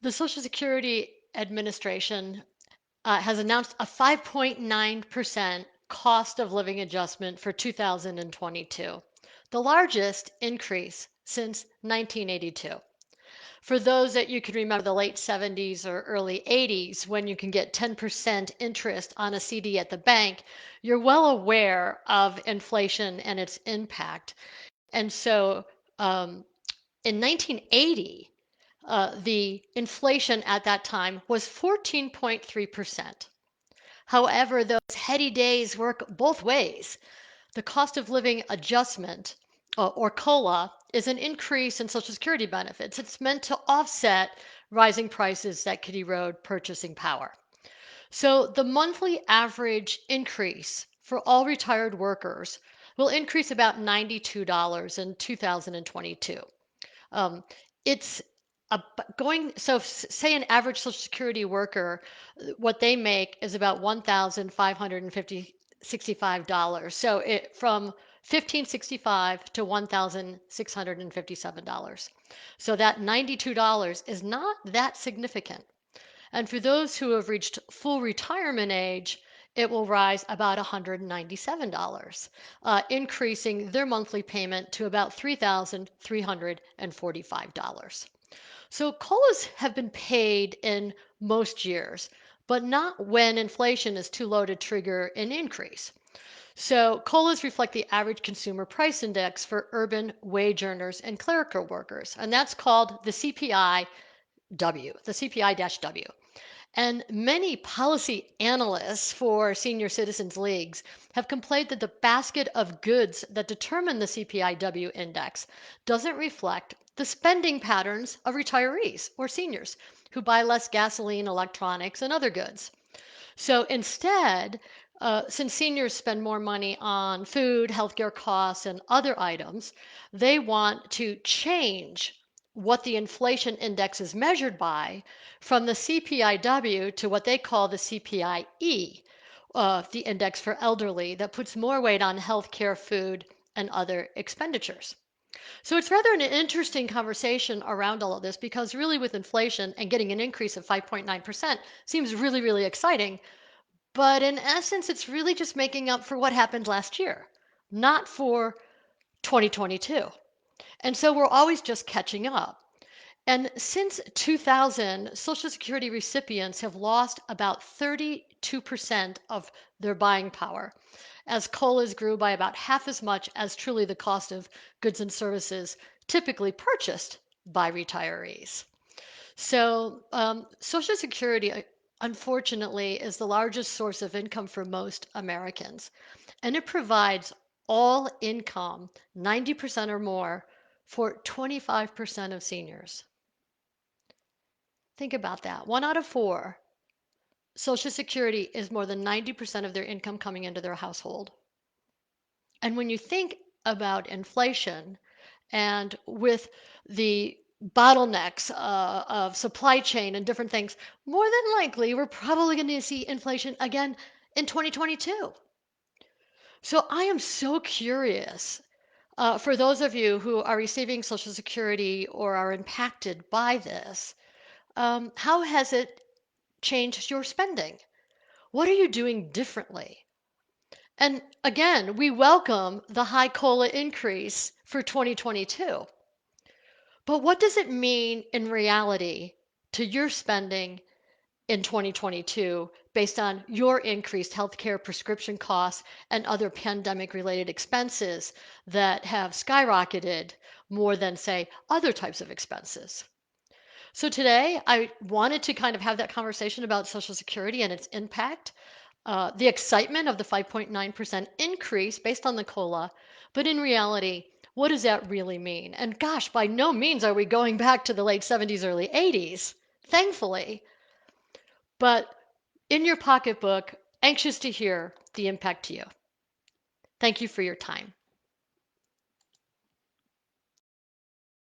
The Social Security Administration has announced a 5.9% cost of living adjustment for 2022, the largest increase since 1982. For those that you can remember the late 70s or early 80s, when you can get 10% interest on a CD at the bank, you're well aware of inflation and its impact. And so in 1980, the inflation at that time was 14.3%. However, those heady days work both ways. The cost of living adjustment, or COLA, is an increase in Social Security benefits. It's meant to offset rising prices that could erode purchasing power. So the monthly average increase for all retired workers will increase about $92 in 2022. It's so say an average Social Security worker, what they make is about $1,565. So it from 1565 to $1,657. So that $92 is not that significant. And for those who have reached full retirement age, it will rise about $197, increasing their monthly payment to about $3,345. So COLAs have been paid in most years, but not when inflation is too low to trigger an increase. So COLAs reflect the average consumer price index for urban wage earners and clerical workers, and that's called the CPI-W, the CPI-W. And many policy analysts for senior citizens leagues have complained that the basket of goods that determine the CPIW index doesn't reflect the spending patterns of retirees or seniors who buy less gasoline, electronics, and other goods. So instead, since seniors spend more money on food, healthcare costs, and other items, they want to change what the inflation index is measured by from the CPIW to what they call the CPIE, the index for elderly, that puts more weight on healthcare, food, and other expenditures. So it's rather an interesting conversation around all of this because really with inflation and getting an increase of 5.9% seems really, really exciting. But in essence, it's really just making up for what happened last year, not for 2022. And so we're always just catching up. And since 2000, Social Security recipients have lost about 32% of their buying power, as COLAs grew by about half as much as truly the cost of goods and services typically purchased by retirees. So, Social Security, unfortunately, is the largest source of income for most Americans, and it provides all income, 90% or more, for 25% of seniors. Think about that. One out of four, Social Security is more than 90% of their income coming into their household. And when you think about inflation and with the bottlenecks of supply chain and different things, more than likely, we're probably going to see inflation again in 2022. So I am so curious for those of you who are receiving Social Security or are impacted by this, how has it changed your spending? What are you doing differently? And again, we welcome the high COLA increase for 2022. But what does it mean in reality to your spending in 2022 based on your increased healthcare prescription costs and other pandemic related expenses that have skyrocketed more than, say, other types of expenses? So today I wanted to kind of have that conversation about Social Security and its impact, the excitement of the 5.9% increase based on the COLA, but in reality, what does that really mean? And gosh, by no means are we going back to the late 70s, early 80s, thankfully, but in your pocketbook, anxious to hear the impact to you. Thank you for your time.